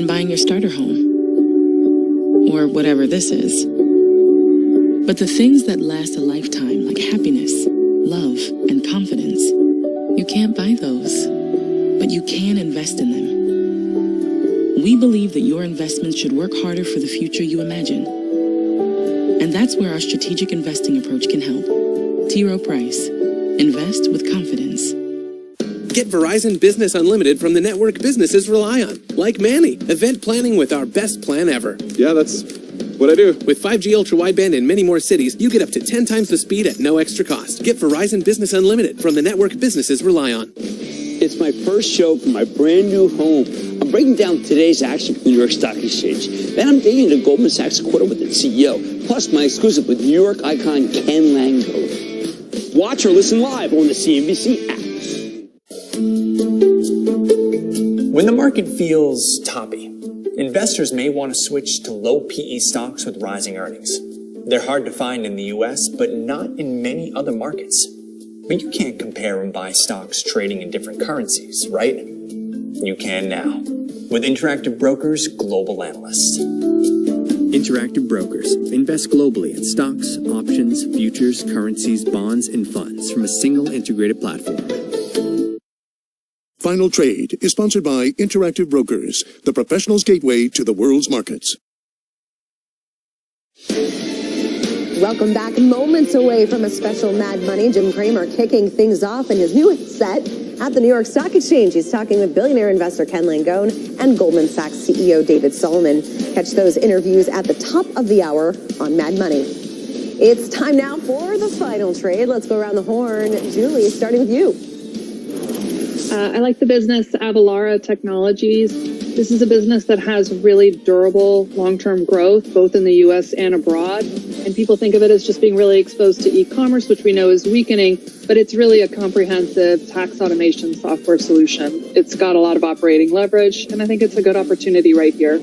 and buying your starter home. Or whatever this is. But the things that last a lifetime, like happiness, love, and confidence, you can't buy those, but you can invest in them. We believe that your investments should work harder for the future you imagine. And that's where our strategic investing approach can help. T. Rowe Price. Invest with confidence. Get Verizon Business Unlimited from the network businesses rely on. Like Manny, event planning with our best plan ever. Yeah, that's what I do. With 5G ultra-wideband in many more cities, you get up to 10 times the speed at no extra cost. Get Verizon Business Unlimited from the network businesses rely on. It's my first show for my brand new home. I'm breaking down today's action from the New York Stock Exchange. Then I'm digging into Goldman Sachs quarter with its CEO, plus my exclusive with New York icon Ken Langone. Watch or listen live on the CNBC app. When the market feels toppy, investors may want to switch to low PE stocks with rising earnings. They're hard to find in the US, but not in many other markets. But you can't compare and buy stocks trading in different currencies, right? You can now, with Interactive Brokers Global Analyst. Interactive Brokers. Invest globally in stocks, options, futures, currencies, bonds, and funds from a single integrated platform. Final Trade is sponsored by Interactive Brokers, the professional's gateway to the world's markets. Welcome back. Moments away from a special Mad Money. Jim Cramer kicking things off in his newest set at the New York Stock Exchange. He's talking with billionaire investor Ken Langone and Goldman Sachs CEO David Solomon. Catch those interviews at the top of the hour on Mad Money. It's time now for the final trade. Let's go around the horn. Julie, starting with you. I like the business Avalara Technologies. This is a business that has really durable long-term growth, both in the U.S. and abroad. And people think of it as just being really exposed to e-commerce, which we know is weakening, but it's really a comprehensive tax automation software solution. It's got a lot of operating leverage, and I think it's a good opportunity right here.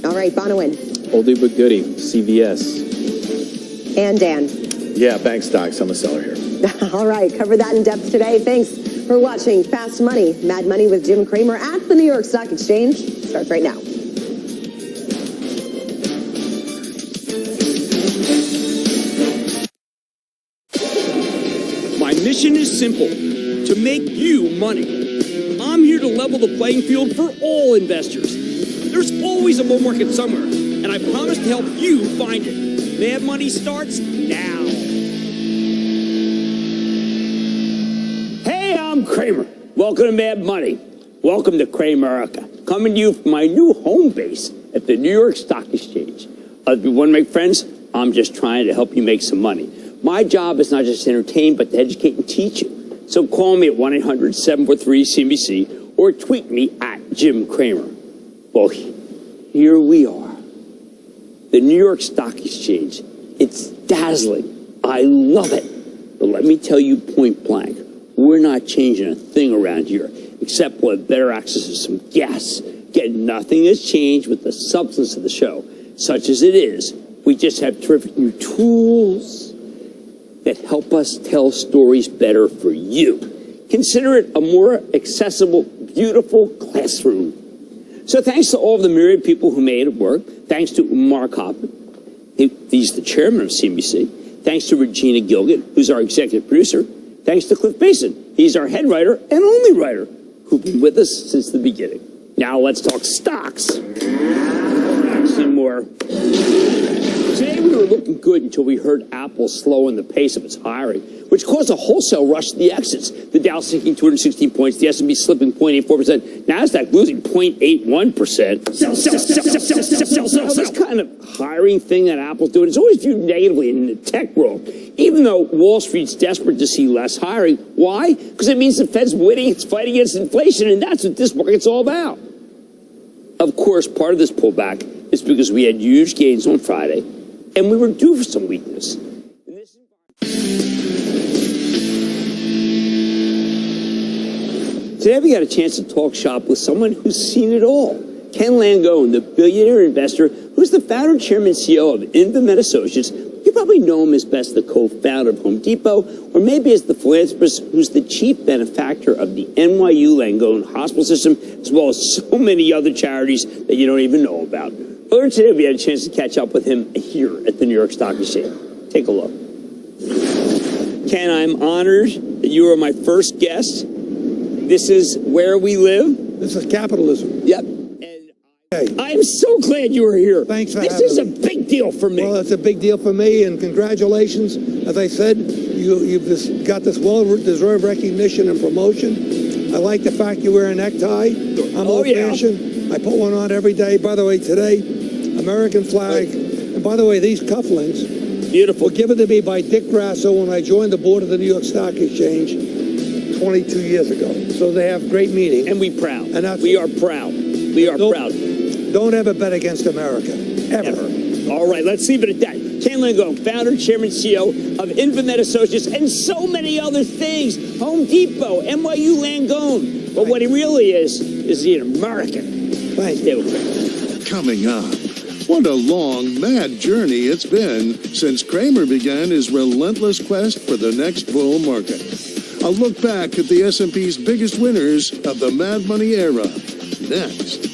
All right, Bonawyn. Oldie but goodie, CVS. And Dan. Yeah, bank stocks. I'm a seller here. All right, cover that in depth today. Thanks for watching Fast Money, Mad Money with Jim Cramer at the New York Stock Exchange. Starts right now. My mission is simple, to make you money. I'm here to level the playing field for all investors. There's always a bull market somewhere, and I promise to help you find it. Mad Money starts now. Hey, I'm Cramer. Welcome to Mad Money. Welcome to Cramerica. Coming to you from my new home base at the New York Stock Exchange. If you want to make friends, I'm just trying to help you make some money. My job is not just to entertain, but to educate and teach you. So call me at 1-800-743-CNBC or tweet me at Jim Cramer. Well, here we are. The New York Stock Exchange. It's dazzling. I love it. But let me tell you point blank, we're not changing a thing around here, except we'll have better access to some guests. Yet nothing has changed with the substance of the show. Such as it is, we just have terrific new tools that help us tell stories better for you. Consider it a more accessible, beautiful classroom. So thanks to all of the myriad people who made it work. Thanks to Mark Hoppman. He's the chairman of CNBC. Thanks to Regina Gilgit, who's our executive producer. Thanks to Cliff Mason. He's our head writer and only writer who's been with us since the beginning. Now let's talk stocks. Actually more. Today we were looking good until we heard Apple slowing the pace of its hiring, which caused a wholesale rush to the exits. The Dow sinking 216 points, the S&P slipping 0.84%, NASDAQ losing 0.81%. This kind of hiring thing that Apple's doing is always viewed negatively in the tech world, even though Wall Street's desperate to see less hiring. Why? Because it means the Fed's winning its fight against inflation, and that's what this market's all about. Of course, part of this pullback is because we had huge gains on Friday, and we were due for some weakness. Today we got a chance to talk shop with someone who's seen it all. Ken Langone, the billionaire investor who's the founder, chairman, and CEO of Infringement Associates. You probably know him as best the co-founder of Home Depot, or maybe as the philanthropist who's the chief benefactor of the NYU Langone Hospital System, as well as so many other charities that you don't even know about. Earlier today, we had a chance to catch up with him here at the New York Stock Exchange. Take a look. Ken, I'm honored that you are my first guest. This is where we live. This is capitalism. Yep. I'm so glad you were here. Thanks for having me. This is a big deal for me. Well, it's a big deal for me, and congratulations. As I said, you've just got this well-deserved recognition and promotion. I like the fact you wear a necktie. I'm old-fashioned. I put one on every day. By the way, today, American flag. And by the way, these cufflinks beautiful. were given to me by Dick Grasso when I joined the board of the New York Stock Exchange 22 years ago. So they have great meaning. And we proud. And we are proud. We are proud. Don't ever bet against America. Ever. All right, let's leave it at that. Ken Langone, founder, chairman, CEO of Infringement Associates, and so many other things. Home Depot, NYU Langone. But what he really is he an American. Thank you. Coming up, what a long, mad journey it's been since Cramer began his relentless quest for the next bull market. A look back at the S&P's biggest winners of the Mad Money era. Next.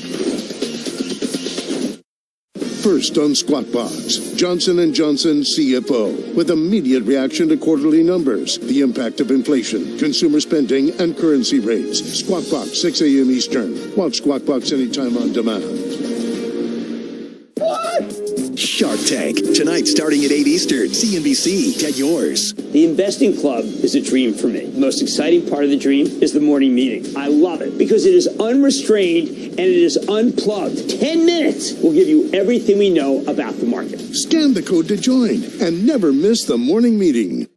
First on Squawk Box, Johnson & Johnson CFO with immediate reaction to quarterly numbers, the impact of inflation, consumer spending, and currency rates. Squawk Box, 6 a.m. Eastern. Watch Squawk Box anytime on demand. Shark Tank, tonight starting at 8 Eastern, CNBC. Get yours. The investing club is a dream for me. The most exciting part of the dream is the morning meeting. I love it because it is unrestrained and it is unplugged. 10 minutes will give you everything we know about the market. Scan the code to join and never miss the morning meeting.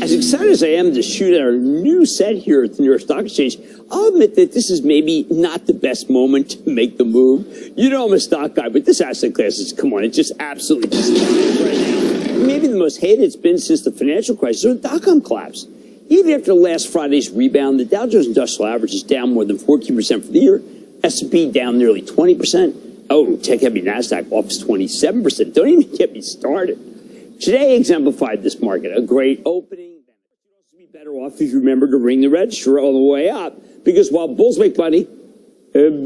As excited as I am to shoot at our new set here at the New York Stock Exchange, I'll admit that this is maybe not the best moment to make the move. You know I'm a stock guy, but this asset class is, come on, it's just absolutely just right now. Maybe the most hated it's been since the financial crisis or the dot-com collapse. Even after last Friday's rebound, the Dow Jones Industrial Average is down more than 14% for the year. S&P down nearly 20%. Oh, tech-heavy NASDAQ off 27%. Don't even get me started. Today exemplified this market. A great opening. You'd be better off if you remember to ring the register all the way up. Because while bulls make money and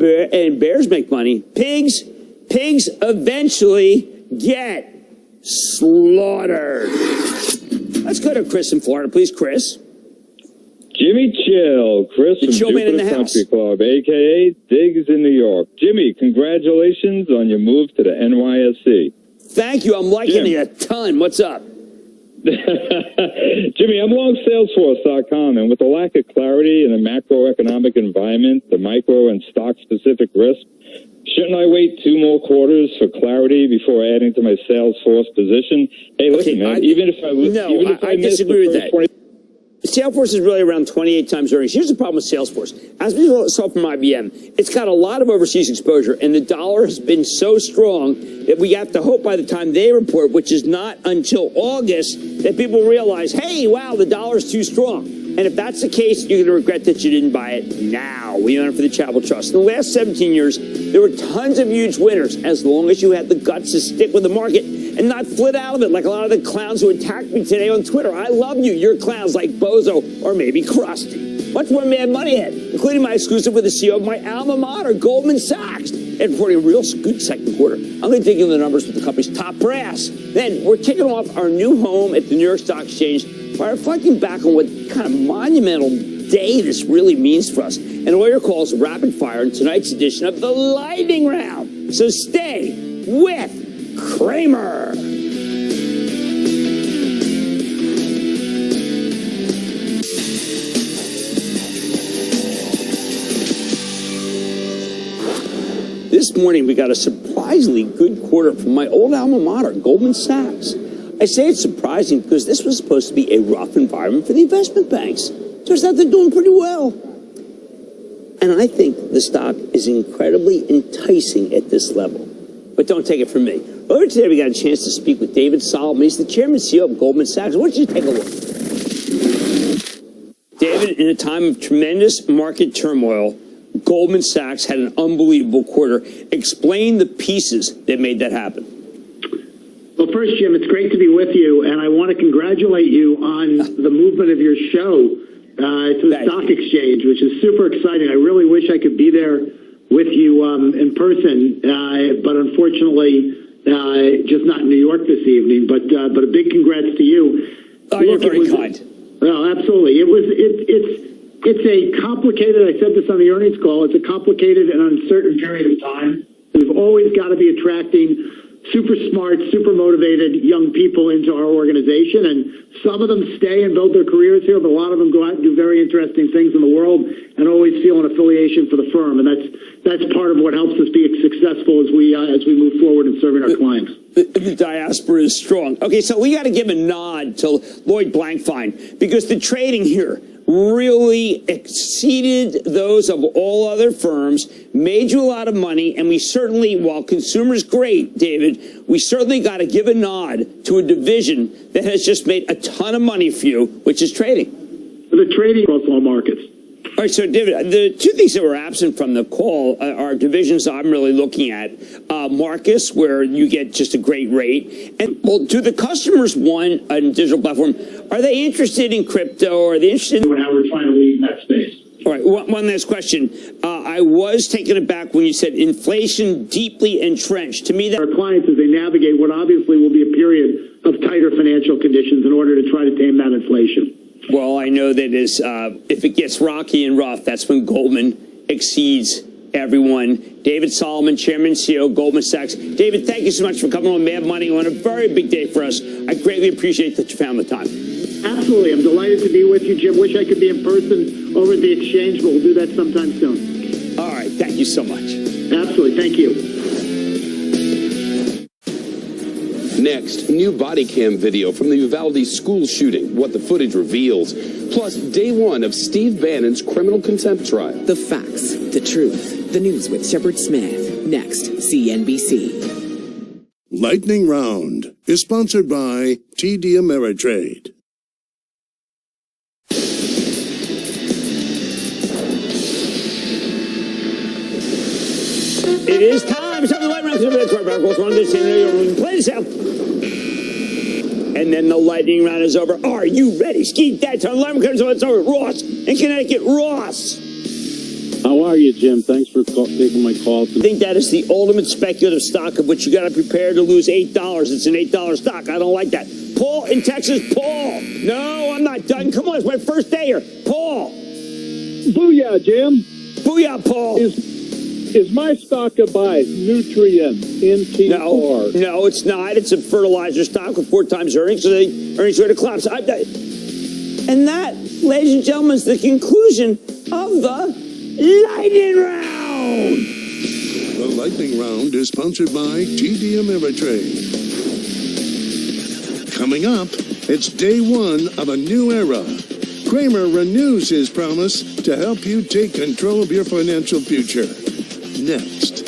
bears make money, pigs eventually get slaughtered. Let's go to Chris in Florida, please, Chris. Jimmy Chill, Chris the from Jupiter Country Club, a.k.a. Diggs in New York. Jimmy, congratulations on your move to the NYSE. Thank you. I'm liking it a ton. What's up? Jimmy, I'm long Salesforce.com, and with the lack of clarity in the macroeconomic environment, the micro and stock-specific risk, shouldn't I wait 2 more quarters for clarity before adding to my Salesforce position? Hey, listen, man, even if I disagree with that. Salesforce is really around 28 times earnings. Here's the problem with Salesforce. As we saw from IBM, it's got a lot of overseas exposure, and the dollar has been so strong that we have to hope by the time they report, which is not until August, that people realize, hey, wow, the dollar's too strong. And if that's the case, you're going to regret that you didn't buy it now. We own it for the Chapel Trust. In the last 17 years, there were tons of huge winners, as long as you had the guts to stick with the market and not flit out of it like a lot of the clowns who attacked me today on Twitter. I love you. You're clowns like Bozo or maybe Krusty. Much more Mad Money ahead, including my exclusive with the CEO of my alma mater, Goldman Sachs, and reporting a real good second quarter. I'm going to dig into the numbers with the company's top brass. Then we're kicking off our new home at the New York Stock Exchange by reflecting back on what kind of monumental day this really means for us. And all your calls rapid fire in tonight's edition of the Lightning Round. So stay with Cramer. This morning, we got a surprisingly good quarter from my old alma mater, Goldman Sachs. I say it's surprising because this was supposed to be a rough environment for the investment banks. Turns out they're doing pretty well. And I think the stock is incredibly enticing at this level. But don't take it from me. Earlier today, we got a chance to speak with David Solomon. He's the chairman and CEO of Goldman Sachs. Why don't you take a look? David, in a time of tremendous market turmoil, Goldman Sachs had an unbelievable quarter. Explain the pieces that made that happen. Well, first, Jim, it's great to be with you, and I want to congratulate you on the movement of your show to the stock exchange, which is super exciting. I really wish I could be there with you in person, but unfortunately, just not in New York this evening. But a big congrats to you. Oh, you're very kind. Well, absolutely. It's a complicated. I said this on the earnings call. It's a complicated and uncertain period of time. We've always got to be attracting super smart, super motivated young people into our organization, and some of them stay and build their careers here, but a lot of them go out and do very interesting things in the world and always feel an affiliation for the firm, and that's part of what helps us be successful as we move forward in serving our clients. The diaspora is strong. Okay, so we got to give a nod to Lloyd Blankfein, because the trading here really exceeded those of all other firms, made you a lot of money, and we certainly, while consumer's great, David, we certainly got to give a nod to a division that has just made a ton of money for you, which is trading. The trading across all markets. All right, so David, the two things that were absent from the call are divisions I'm really looking at. Marcus, where you get just a great rate. And, well, do the customers want a digital platform? Are they interested in crypto? Or are they interested in how we're trying to lead in that space? All right, one last question. I was taken aback when you said inflation deeply entrenched. To me, that our clients, as they navigate what obviously will be a period of tighter financial conditions in order to try to tame that inflation. Well, I know that if it gets rocky and rough, that's when Goldman exceeds everyone. David Solomon, Chairman and CEO, Goldman Sachs. David, thank you so much for coming on Mad Money on a very big day for us. I greatly appreciate that you found the time. Absolutely. I'm delighted to be with you, Jim. Wish I could be in person over at the exchange, but we'll do that sometime soon. All right. Thank you so much. Absolutely. Thank you. Next, new body cam video from the Uvalde school shooting, what the footage reveals. Plus, day one of Steve Bannon's criminal contempt trial. The facts, the truth, the news with Shepard Smith. Next, CNBC. Lightning Round is sponsored by TD Ameritrade. It is time. It's time to light round. Play this out. And then the lightning round is over. Are you ready? Ski that time. Lightning round is over. Ross in Connecticut. Ross. How are you, Jim? Thanks for taking my call. I think that is the ultimate speculative stock of which you got to prepare to lose $8. It's an $8 stock. I don't like that. Paul in Texas. Paul. No, I'm not done. Come on, it's my first day here. Paul. Booyah, Jim. Booyah, Paul. Is my stock a buy? Nutrien, NTR. No, it's not. It's a fertilizer stock with 4 times earnings, so the earnings are to collapse. And that, ladies and gentlemen, is the conclusion of the Lightning Round. The Lightning Round is sponsored by TD Ameritrade. Coming up, it's day one of a new era. Cramer renews his promise to help you take control of your financial future. Next.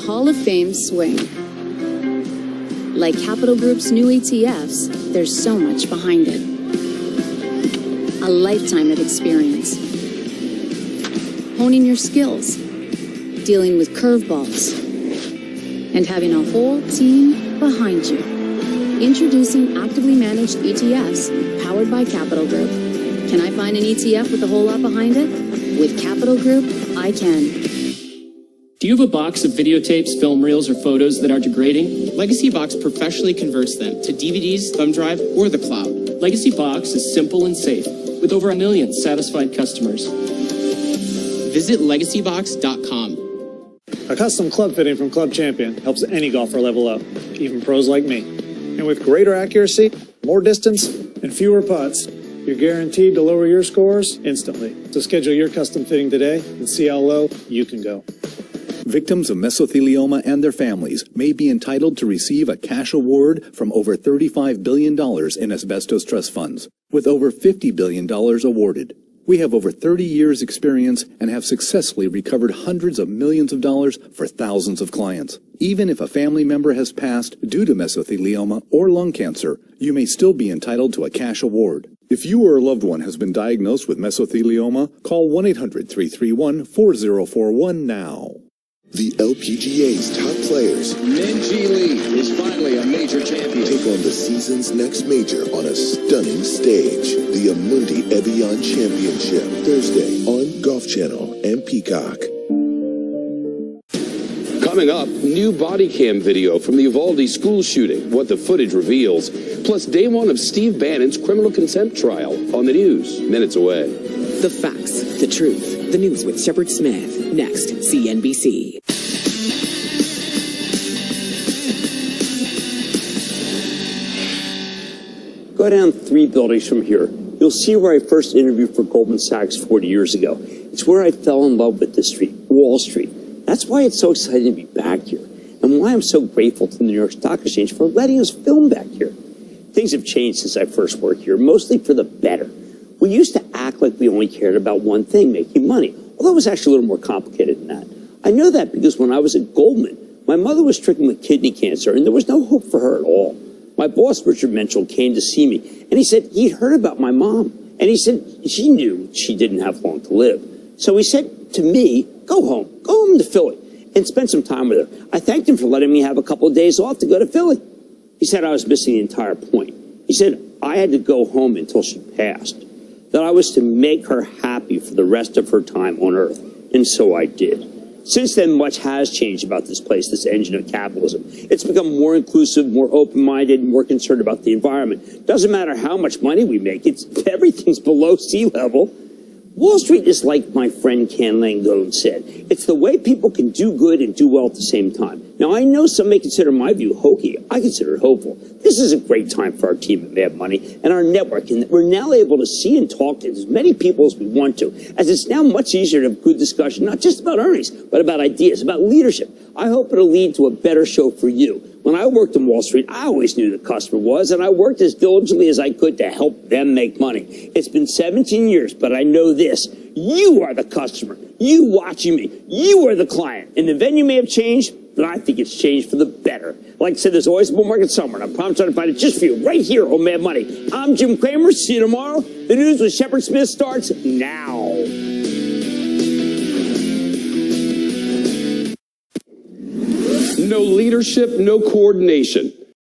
Hall of Fame swing. Like Capital Group's new ETFs, there's so much behind it. A lifetime of experience. Honing your skills. Dealing with curveballs. And having a whole team behind you. Introducing actively managed ETFs powered by Capital Group. Can I find an ETF with a whole lot behind it? With Capital Group, I can. Do you have a box of videotapes, film reels, or photos that are degrading? Legacy Box professionally converts them to DVDs, thumb drive, or the cloud. Legacy Box is simple and safe, with over 1 million satisfied customers. Visit legacybox.com. A custom club fitting from Club Champion helps any golfer level up, even pros like me. And with greater accuracy, more distance, and fewer putts, you're guaranteed to lower your scores instantly. So schedule your custom fitting today and see how low you can go. Victims of mesothelioma and their families may be entitled to receive a cash award from over $35 billion in asbestos trust funds, with over $50 billion awarded. We have over 30 years' experience and have successfully recovered hundreds of millions of dollars for thousands of clients. Even if a family member has passed due to mesothelioma or lung cancer, you may still be entitled to a cash award. If you or a loved one has been diagnosed with mesothelioma, call 1-800-331-4041 now. The LPGA's top players, Minjee Lee is finally a major champion. Take on the season's next major on a stunning stage. The Amundi Evian Championship, Thursday on Golf Channel and Peacock. Coming up, new body cam video from the Uvalde school shooting, what the footage reveals, plus day one of Steve Bannon's criminal contempt trial on the news, minutes away. The facts, the truth, the news with Shepard Smith. Next, CNBC. Go down 3 buildings from here. You'll see where I first interviewed for Goldman Sachs 40 years ago. It's where I fell in love with this street, Wall Street. That's why it's so exciting to be back here, and why I'm so grateful to the New York Stock Exchange for letting us film back here. Things have changed since I first worked here, mostly for the better. We used to act like we only cared about one thing, making money, although it was actually a little more complicated than that. I know that because when I was at Goldman, my mother was stricken with kidney cancer, and there was no hope for her at all. My boss, Richard Menschel, came to see me, and he said he'd heard about my mom, and he said she knew she didn't have long to live. So he said to me, go home to Philly, and spend some time with her. I thanked him for letting me have a couple of days off to go to Philly. He said I was missing the entire point. He said I had to go home until she passed, that I was to make her happy for the rest of her time on Earth, and so I did. Since then, much has changed about this place, this engine of capitalism. It's become more inclusive, more open-minded, more concerned about the environment. Doesn't matter how much money we make, everything's below sea level. Wall Street is like my friend Ken Langone said. It's the way people can do good and do well at the same time. Now, I know some may consider my view hokey. I consider it hopeful. This is a great time for our team at Mad Money and our network, and we're now able to see and talk to as many people as we want to, as it's now much easier to have good discussion, not just about earnings, but about ideas, about leadership. I hope it'll lead to a better show for you. When I worked on Wall Street, I always knew the customer was, and I worked as diligently as I could to help them make money. It's been 17 years, but I know this. You are the customer. You watching me. You are the client. And the venue may have changed, but I think it's changed for the better. Like I said, there's always a bull market somewhere, and I promise I'll find it just for you right here on Mad Money. I'm Jim Cramer. See you tomorrow. The news with Shepard Smith starts now. No leadership, no coordination.